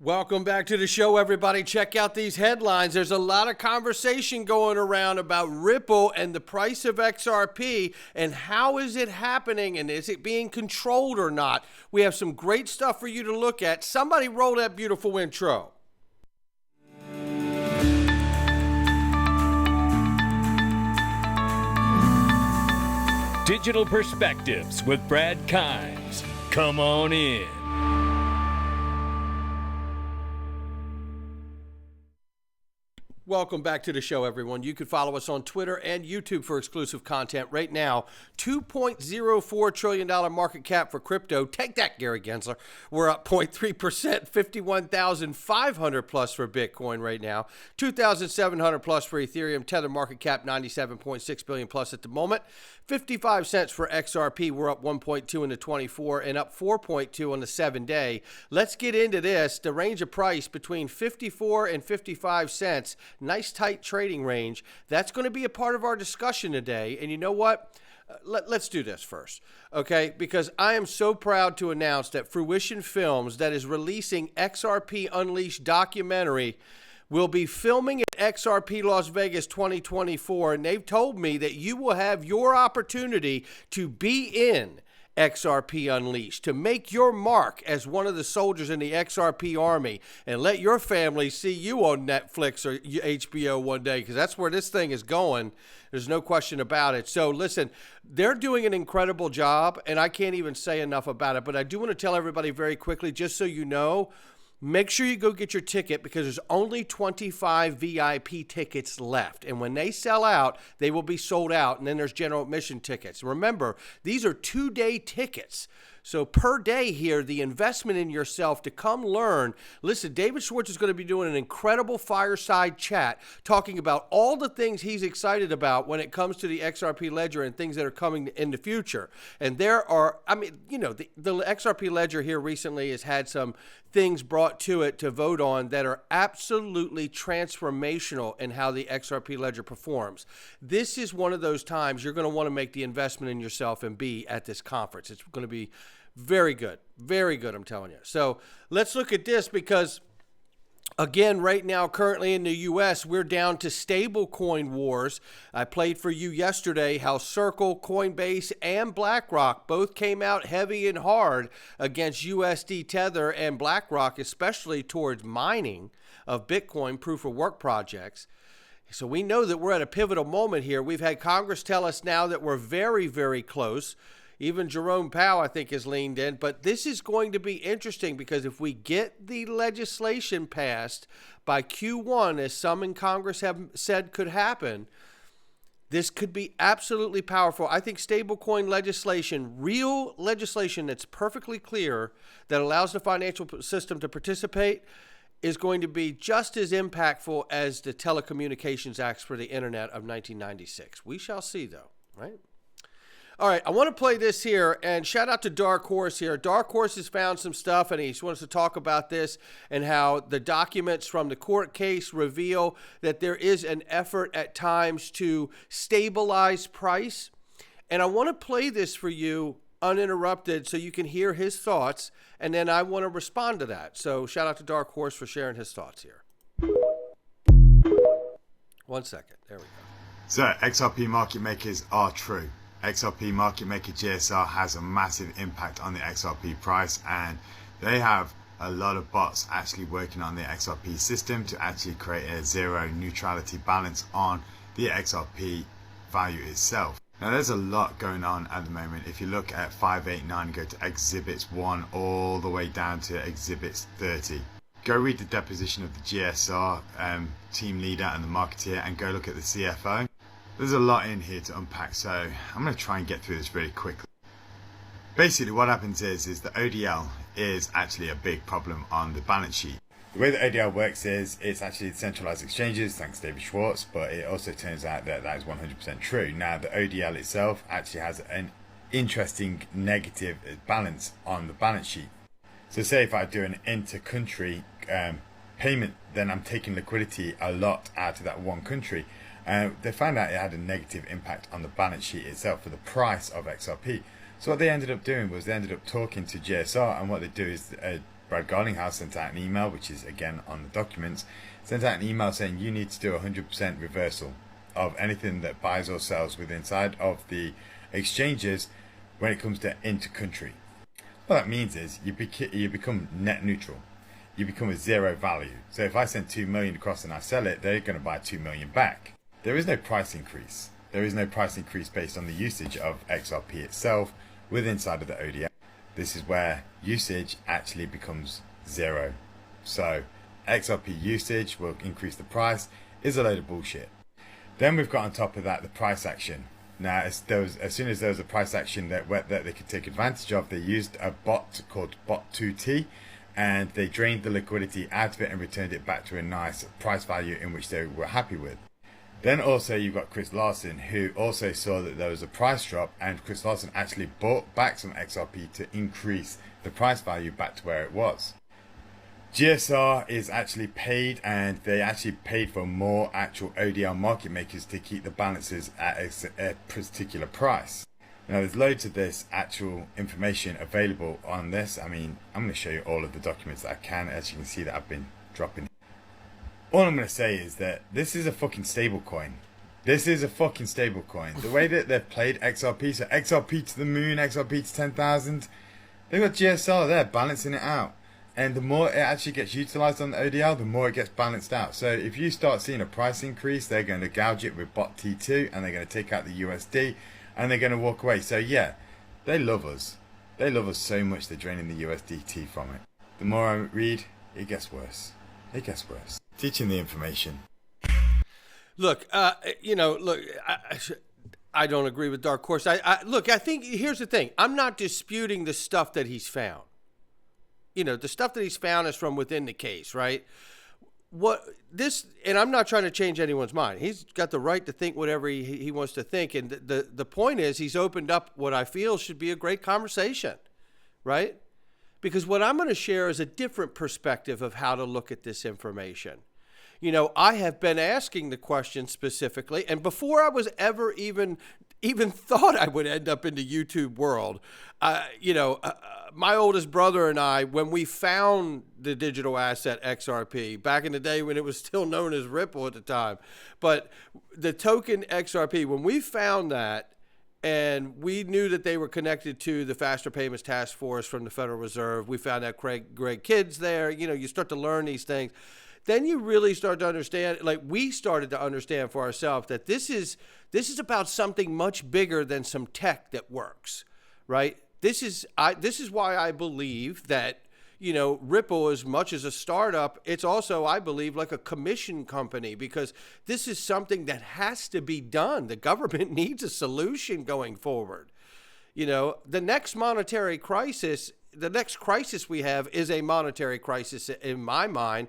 Welcome back to the show, everybody. Check out these headlines. There's a lot of conversation going around about Ripple and the price of XRP and how is it happening and is it being controlled or not. We have some great stuff for you to look at. Somebody roll that beautiful intro. Digital Perspectives with Brad Kimes. Come on in. Welcome back to the show, everyone. You can follow us on Twitter and YouTube for exclusive content right now. $2.04 trillion market cap for crypto. Take that, Gary Gensler. We're up 0.3%, 51,500 plus for Bitcoin right now. 2,700 plus for Ethereum. Tether market cap 97.6 billion plus at the moment. 55 cents for XRP. We're up 1.2 in the 24 and up 4.2 on the 7-day. Let's get into this. The range of price between 54 and 55 cents. Nice tight trading range. That's going to be a part of our discussion today. And you know what? Let's do this first, okay? Because I am so proud to announce that Fruition Films, that is releasing XRPUnleash Documentary, will be filming at XRP Las Vegas 2024. And they've told me that you will have your opportunity to be in XRP Unleashed, to make your mark as one of the soldiers in the XRP army and let your family see you on Netflix or HBO one day, because that's where this thing is going. There's no question about it. So listen, they're doing an incredible job, and I can't even say enough about it, but I do want to tell everybody very quickly, just so you know, make sure you go get your ticket because there's only 25 VIP tickets left. And when they sell out, they will be sold out. And then there's general admission tickets. Remember, these are 2-day tickets. So per day here, the investment in yourself to come learn. Listen, David Schwartz is going to be doing an incredible fireside chat talking about all the things he's excited about when it comes to the XRP ledger and things that are coming in the future. And there are, I mean, you know, the XRP ledger here recently has had some things brought to it to vote on that are absolutely transformational in how the XRP ledger performs. This is one of those times you're going to want to make the investment in yourself and be at this conference. It's going to be very good, I'm telling you. So let's look at this because, again, right now, currently in the U.S., we're down to Stablecoin Wars. I played for you yesterday how Circle, Coinbase, and BlackRock both came out heavy and hard against USD Tether and BlackRock, especially towards mining of Bitcoin proof-of-work projects. So we know that we're at a pivotal moment here. We've had Congress tell us now that we're very, very close. Even Jerome Powell, I think, has leaned in. But this is going to be interesting because if we get the legislation passed by Q1, as some in Congress have said could happen, this could be absolutely powerful. I think stablecoin legislation, real legislation that's perfectly clear, that allows the financial system to participate, is going to be just as impactful as the Telecommunications Acts for the Internet of 1996. We shall see, though, right? All right, I want to play this here, and shout out to Dark Horse here. Dark Horse has found some stuff, and he wants to talk about this and how the documents from the court case reveal that there is an effort at times to stabilize price. And I want to play this for you uninterrupted so you can hear his thoughts, and then I want to respond to that. So shout out to Dark Horse for sharing his thoughts here. 1 second. There we go. So XRP market makers are true. XRP market maker GSR has a massive impact on the XRP price, and they have a lot of bots actually working on the XRP system to actually create a zero neutrality balance on the XRP value itself. Now there's a lot going on at the moment. If you look at 589, go to exhibits 1 all the way down to exhibits 30. Go read the deposition of the GSR team leader and the marketeer, and go look at the CFO. There's a lot in here to unpack, so I'm going to try and get through this really quickly. Basically what happens is the ODL is actually a big problem on the balance sheet. The way the ODL works is it's actually centralized exchanges, thanks to David Schwartz, but it also turns out that that is 100% true. Now the ODL itself actually has an interesting negative balance on the balance sheet. So say if I do an inter-country payment, then I'm taking liquidity a lot out of that one country. They found out it had a negative impact on the balance sheet itself for the price of XRP. So what they ended up doing was they ended up talking to GSR, and what they do is Brad Garlinghouse sent out an email, which is again on the documents, sent out an email saying you need to do 100% reversal of anything that buys or sells within inside of the exchanges when it comes to inter-country. What that means is you become net neutral. You become a zero value. So if I send 2 million across and I sell it, they're going to buy 2 million back. There is no price increase. There is no price increase based on the usage of XRP itself within inside of the ODM. This is where usage actually becomes zero. So XRP usage will increase the price is a load of bullshit. Then we've got on top of that the price action. Now, as soon as there was a price action that they could take advantage of, they used a bot called Bot2T, and they drained the liquidity out of it and returned it back to a nice price value in which they were happy with. Then also you've got Chris Larsen, who also saw that there was a price drop, and Chris Larsen actually bought back some XRP to increase the price value back to where it was. GSR is actually paid, and they actually paid for more actual ODL market makers to keep the balances at a particular price. Now there's loads of this actual information available on this. I mean, I'm going to show you all of the documents that I can, as you can see that I've been dropping. All I'm going to say is that this is a fucking stable coin. This is a fucking stable coin. The way that they've played XRP, so XRP to the moon, XRP to 10,000, they've got GSR there balancing it out. And the more it actually gets utilized on the ODL, the more it gets balanced out. So if you start seeing a price increase, they're going to gouge it with bot T2, and they're going to take out the USD, and they're going to walk away. So yeah, they love us. They love us so much they're draining the USDT from it. The more I read, it gets worse. It gets worse. Teaching the information. Look, I don't agree with Dark Horse. I think here's the thing. I'm not disputing the stuff that he's found. The stuff that he's found is from within the case, right? And I'm not trying to change anyone's mind. He's got the right to think whatever he wants to think. And the point is, he's opened up what I feel should be a great conversation, right? Because what I'm going to share is a different perspective of how to look at this information. I have been asking the question specifically, and before I was ever even thought I would end up in the YouTube world, my oldest brother and I, when we found the digital asset XRP, back in the day when it was still known as Ripple at the time, but the token XRP, when we found that, and we knew that they were connected to the Faster Payments Task Force from the Federal Reserve, we found out Greg Kidd's there, you start to learn these things. Then you really start to understand, like we started to understand for ourselves, that this is about something much bigger than some tech that works, right? This is why I believe that, Ripple, as much as a startup, it's also, I believe, like a commission company, because this is something that has to be done. The government needs a solution going forward. The next monetary crisis, the next crisis we have is a monetary crisis in my mind,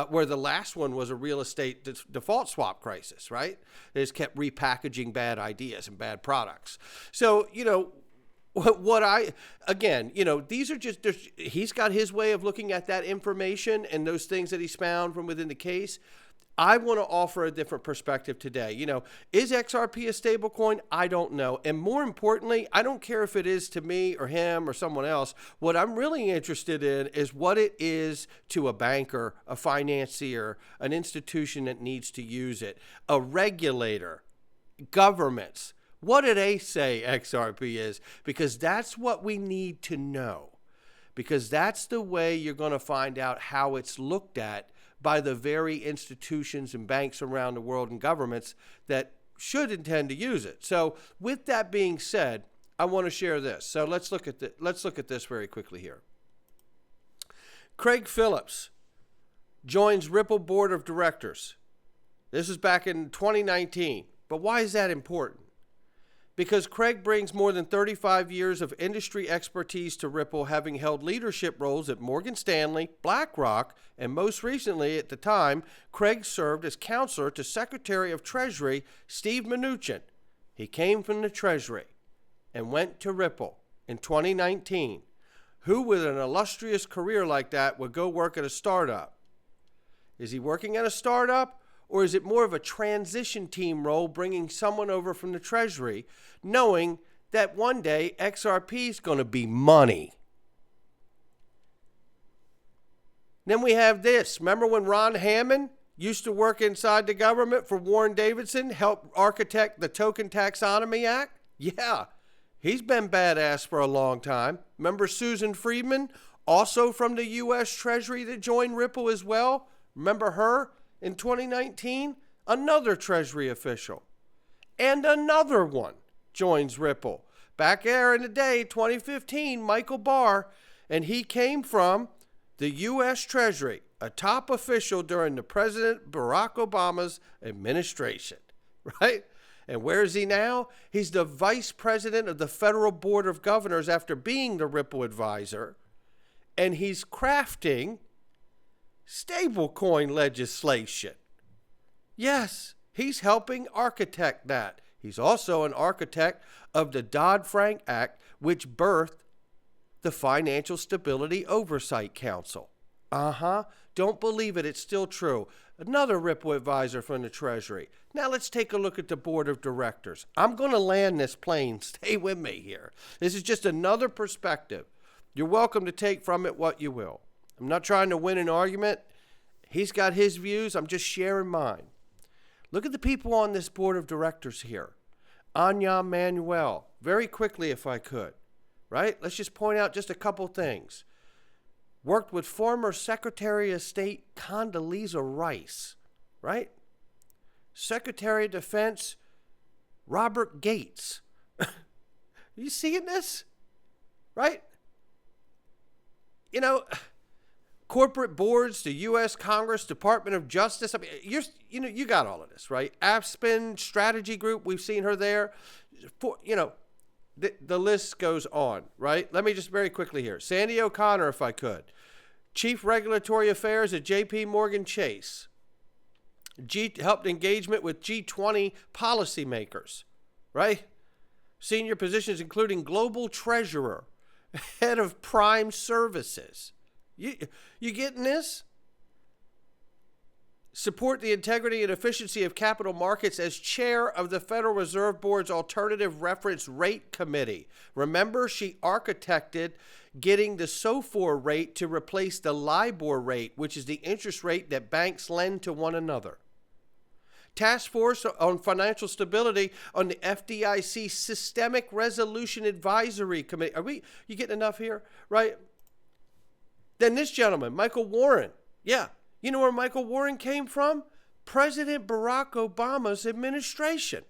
where the last one was a real estate default swap crisis, right? They just kept repackaging bad ideas and bad products. So, these are just, he's got his way of looking at that information and those things that he's found from within the case. I want to offer a different perspective today. Is XRP a stable coin? I don't know. And more importantly, I don't care if it is to me or him or someone else. What I'm really interested in is what it is to a banker, a financier, an institution that needs to use it, a regulator, governments. What do they say XRP is? Because that's what we need to know. Because that's the way you're going to find out how it's looked at by the very institutions and banks around the world and governments that should intend to use it. So with that being said, I want to share this. So let's look at this very quickly here. Craig Phillips joins Ripple Board of Directors. This is back in 2019. But why is that important? Because Craig brings more than 35 years of industry expertise to Ripple, having held leadership roles at Morgan Stanley, BlackRock, and most recently at the time, Craig served as counselor to Secretary of Treasury Steve Mnuchin. He came from the Treasury and went to Ripple in 2019. Who with an illustrious career like that would go work at a startup? Is he working at a startup? Or is it more of a transition team role, bringing someone over from the Treasury, knowing that one day XRP is going to be money? Then we have this. Remember when Ron Hammond used to work inside the government for Warren Davidson, helped architect the Token Taxonomy Act? Yeah, he's been badass for a long time. Remember Susan Friedman, also from the U.S. Treasury, that joined Ripple as well? Remember her in 2019? Another Treasury official. And another one joins Ripple. Back there in the day, 2015, Michael Barr, and he came from the U.S. Treasury, a top official during the President Barack Obama's administration, right? And where is he now? He's the vice president of the Federal Board of Governors after being the Ripple advisor, and he's crafting stablecoin legislation. Yes, he's helping architect that. He's also an architect of the Dodd-Frank Act, which birthed the Financial Stability Oversight Council. Don't believe it. It's still true. Another Ripple advisor from the Treasury. Now let's take a look at the board of directors. I'm going to land this plane. Stay with me here. This is just another perspective. You're welcome to take from it what you will. I'm not trying to win an argument. He's got his views. I'm just sharing mine. Look at the people on this board of directors here. Anya Manuel. Very quickly, if I could. Right? Let's just point out just a couple things. Worked with former Secretary of State Condoleezza Rice. Right? Secretary of Defense Robert Gates. You seeing this? Right? You know, corporate boards, the U.S. Congress, Department of Justice. I mean, you got all of this, right? Aspen Strategy Group, we've seen her there. The list goes on, right? Let me just very quickly here. Sandy O'Connor, if I could. Chief Regulatory Affairs at J.P. Morgan Chase. Helped engagement with G20 policymakers, right? Senior positions including Global Treasurer, Head of Prime Services. You getting this? Support the integrity and efficiency of capital markets as chair of the Federal Reserve Board's Alternative Reference Rate Committee. Remember, she architected getting the SOFR rate to replace the LIBOR rate, which is the interest rate that banks lend to one another. Task Force on Financial Stability on the FDIC Systemic Resolution Advisory Committee. You getting enough here? Right? Then this gentleman, Michael Warren. Yeah. You know where Michael Warren came from? President Barack Obama's administration.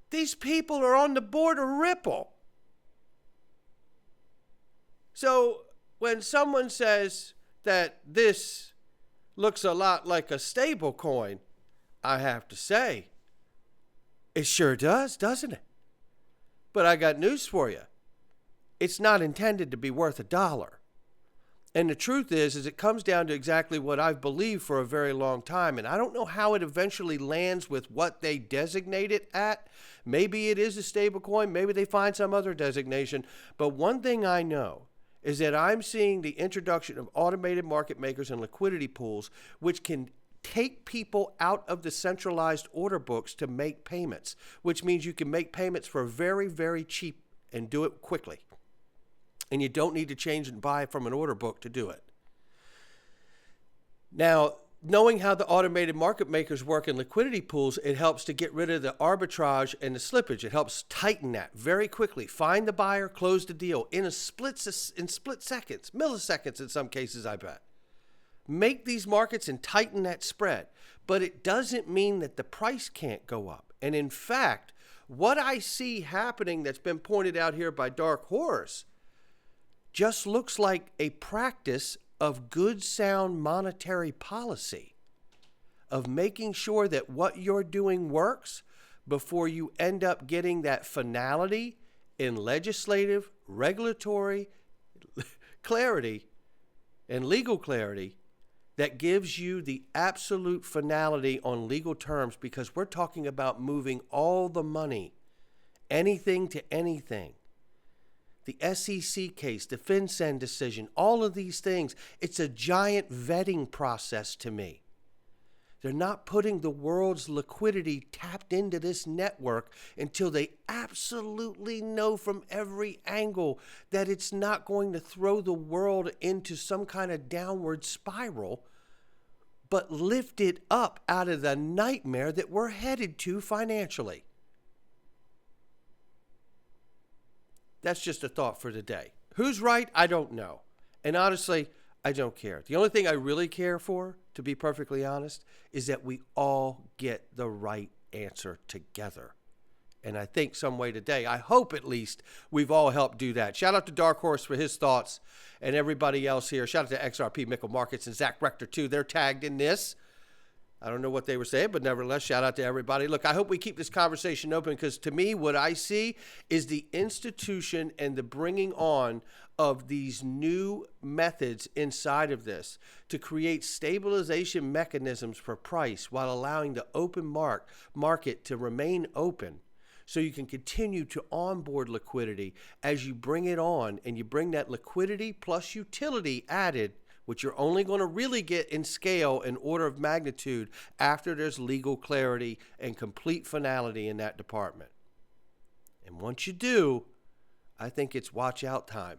These people are on the board of Ripple. So when someone says that this looks a lot like a stable coin, I have to say, it sure does, doesn't it? But I got news for you. It's not intended to be worth $1. And the truth is it comes down to exactly what I've believed for a very long time. And I don't know how it eventually lands with what they designate it at. Maybe it is a stable coin. Maybe they find some other designation. But one thing I know is that I'm seeing the introduction of automated market makers and liquidity pools, which can take people out of the centralized order books to make payments, which means you can make payments for very, very cheap and do it quickly. And you don't need to change and buy from an order book to do it. Now, knowing how the automated market makers work in liquidity pools, it helps to get rid of the arbitrage and the slippage. It helps tighten that very quickly. Find the buyer, close the deal in split seconds, milliseconds in some cases, I bet. Make these markets and tighten that spread. But it doesn't mean that the price can't go up. And in fact, what I see happening that's been pointed out here by Dark Horse just looks like a practice of good, sound monetary policy, of making sure that what you're doing works before you end up getting that finality in legislative, regulatory clarity and legal clarity that gives you the absolute finality on legal terms, because we're talking about moving all the money, anything to anything. The SEC case, the FinCEN decision, all of these things, it's a giant vetting process to me. They're not putting the world's liquidity tapped into this network until they absolutely know from every angle that it's not going to throw the world into some kind of downward spiral, but lift it up out of the nightmare that we're headed to financially. That's just a thought for today. Who's right? I don't know. And honestly, I don't care. The only thing I really care for, to be perfectly honest, is that we all get the right answer together. And I think some way today, I hope at least, we've all helped do that. Shout out to Dark Horse for his thoughts and everybody else here. Shout out to XRP Mickle Markets and Zach Rector too. They're tagged in this. I don't know what they were saying, but nevertheless, shout out to everybody. Look, I hope we keep this conversation open because to me, what I see is the institution and the bringing on of these new methods inside of this to create stabilization mechanisms for price while allowing the open market to remain open so you can continue to onboard liquidity as you bring it on, and you bring that liquidity plus utility added, which you're only going to really get in scale and order of magnitude after there's legal clarity and complete finality in that department. And once you do, I think it's watch out time,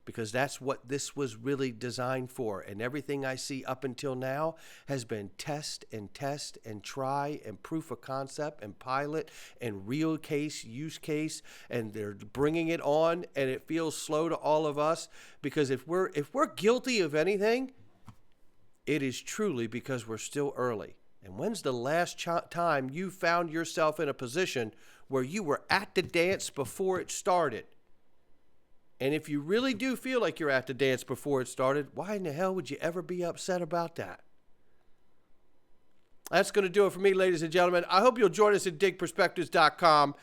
because that's what this was really designed for. And everything I see up until now has been test and try and proof of concept and pilot and real case, use case, and they're bringing it on, and it feels slow to all of us, because if we're guilty of anything, it is truly because we're still early. And when's the last time you found yourself in a position where you were at the dance before it started? And if you really do feel like you're at the dance before it started, why in the hell would you ever be upset about that? That's going to do it for me, ladies and gentlemen. I hope you'll join us at digperspectives.com.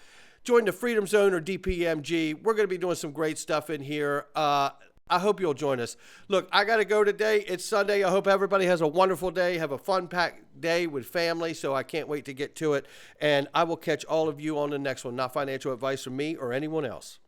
Join the Freedom Zone or DPMG. We're going to be doing some great stuff in here. I hope you'll join us. Look, I got to go today. It's Sunday. I hope everybody has a wonderful day. Have a fun-packed day with family, so I can't wait to get to it. And I will catch all of you on the next one. Not financial advice from me or anyone else.